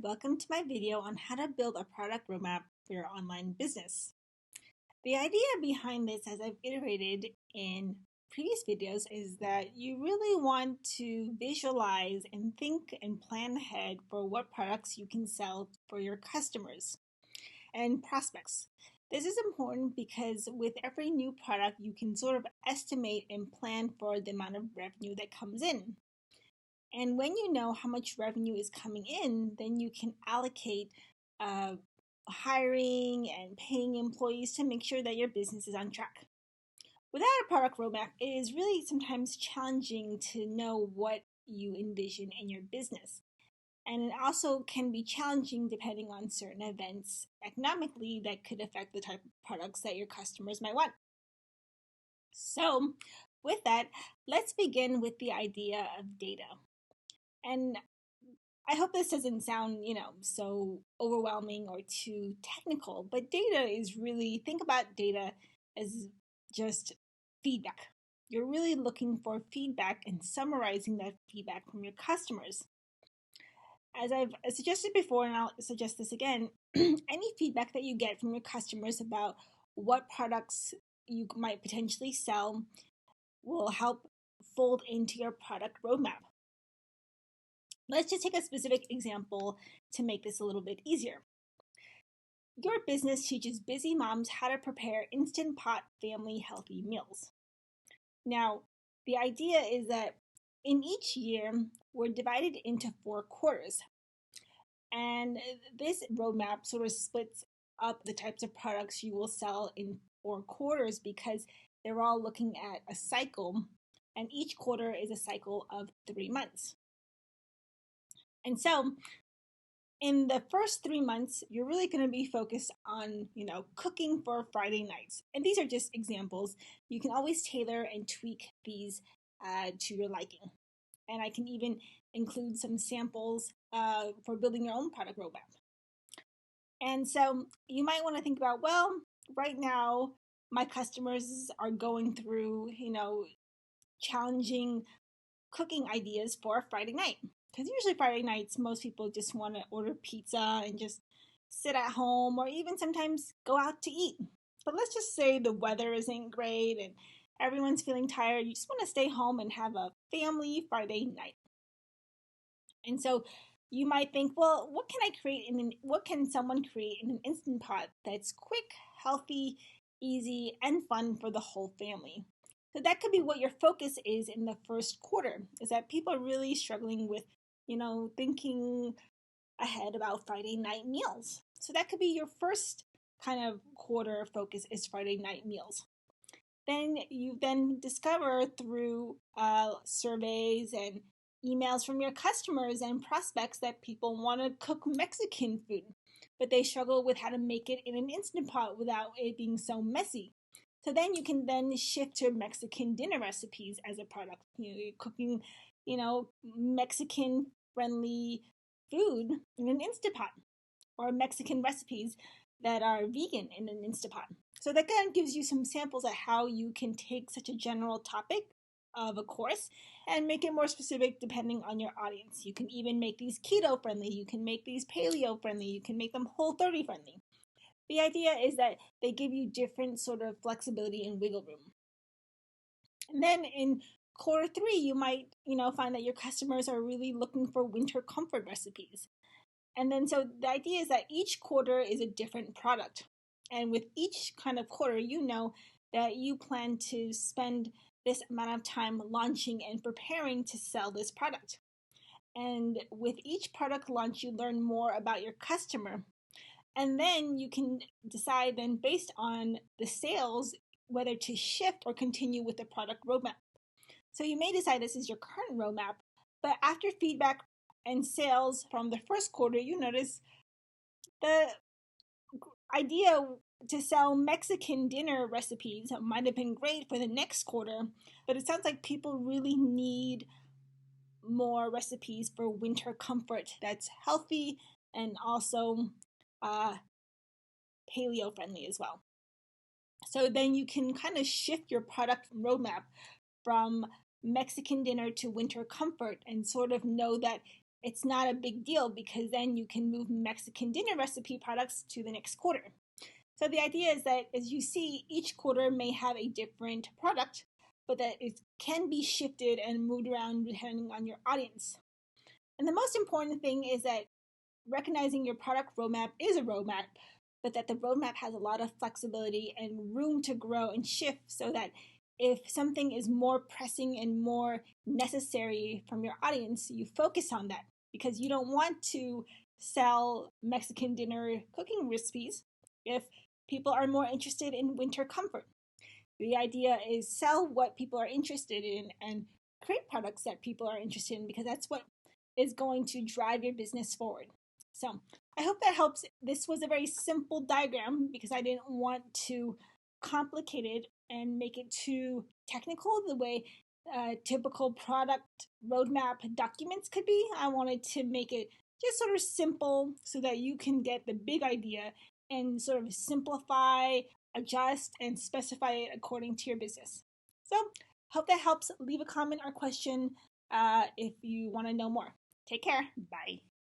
welcome to my video on how to build a product roadmap for your online business. The idea behind this, as I've iterated in previous videos, is that you really want to visualize and think and plan ahead for what products you can sell for your customers and prospects. This is important because with every new product, you can sort of estimate and plan for the amount of revenue that comes in. And when you know how much revenue is coming in, then you can allocate hiring and paying employees to make sure that your business is on track. Without a product roadmap, it is really sometimes challenging to know what you envision in your business. And it also can be challenging depending on certain events economically that could affect the type of products that your customers might want. So, with that, let's begin with the idea of data. And I hope this doesn't sound, so overwhelming or too technical, but data is really, think about data as just feedback. You're really looking for feedback and summarizing that feedback from your customers. As I've suggested before, and I'll suggest this again, any feedback that you get from your customers about what products you might potentially sell will help fold into your product roadmap. Let's just take a specific example to make this a little bit easier. Your business teaches busy moms how to prepare Instant Pot family healthy meals. Now, the idea is that in each year, we're divided into 4 quarters. And this roadmap sort of splits up the types of products you will sell in 4 quarters because they're all looking at a cycle, and each quarter is a cycle of 3 months. And so in the first 3 months, you're really going to be focused on, cooking for Friday nights. And these are just examples. You can always tailor and tweak these to your liking. And I can even include some samples for building your own product roadmap. And so you might want to think about, well, right now, my customers are going through, challenging cooking ideas for a Friday night. Because usually Friday nights, most people just want to order pizza and just sit at home or even sometimes go out to eat. But let's just say the weather isn't great and everyone's feeling tired. You just want to stay home and have a family Friday night. And so you might think, well, what can someone create in an Instant Pot that's quick, healthy, easy, and fun for the whole family? So that could be what your focus is in the first quarter, is that people are really struggling with, thinking ahead about Friday night meals. So that could be your first kind of quarter focus is Friday night meals. Then you discover through surveys and emails from your customers and prospects that people want to cook Mexican food, but they struggle with how to make it in an Instant Pot without it being so messy. So then you can shift to Mexican dinner recipes as a product. You're cooking, Mexican friendly food in an Instant Pot, or Mexican recipes that are vegan in an Instant Pot. So that kind of gives you some samples of how you can take such a general topic of a course and make it more specific depending on your audience. You can even make these keto friendly, you can make these paleo friendly, you can make them Whole30 friendly. The idea is that they give you different sort of flexibility and wiggle room. And then in quarter 3, you might, find that your customers are really looking for winter comfort recipes. And then so the idea is that each quarter is a different product. And with each kind of quarter, that you plan to spend this amount of time launching and preparing to sell this product. And with each product launch, you learn more about your customer. And then you can decide then based on the sales, whether to shift or continue with the product roadmap. So you may decide this is your current roadmap, but after feedback and sales from the first quarter, you notice the idea to sell Mexican dinner recipes might have been great for the next quarter, but it sounds like people really need more recipes for winter comfort that's healthy and also paleo friendly as well. So then you can kind of shift your product roadmap from Mexican dinner to winter comfort and sort of know that it's not a big deal because then you can move Mexican dinner recipe products to the next quarter. So the idea is that, as you see, each quarter may have a different product, but that it can be shifted and moved around depending on your audience. And the most important thing is that recognizing your product roadmap is a roadmap, but that the roadmap has a lot of flexibility and room to grow and shift, so that if something is more pressing and more necessary from your audience, you focus on that, because you don't want to sell Mexican dinner cooking recipes if people are more interested in winter comfort. The idea is sell what people are interested in and create products that people are interested in, because that's what is going to drive your business forward. So I hope that helps. This was a very simple diagram because I didn't want to complicate it and make it too technical the way typical product roadmap documents could be. I wanted to make it just sort of simple so that you can get the big idea and sort of simplify, adjust, and specify it according to your business. So hope that helps. Leave a comment or question if you want to know more. Take care. Bye.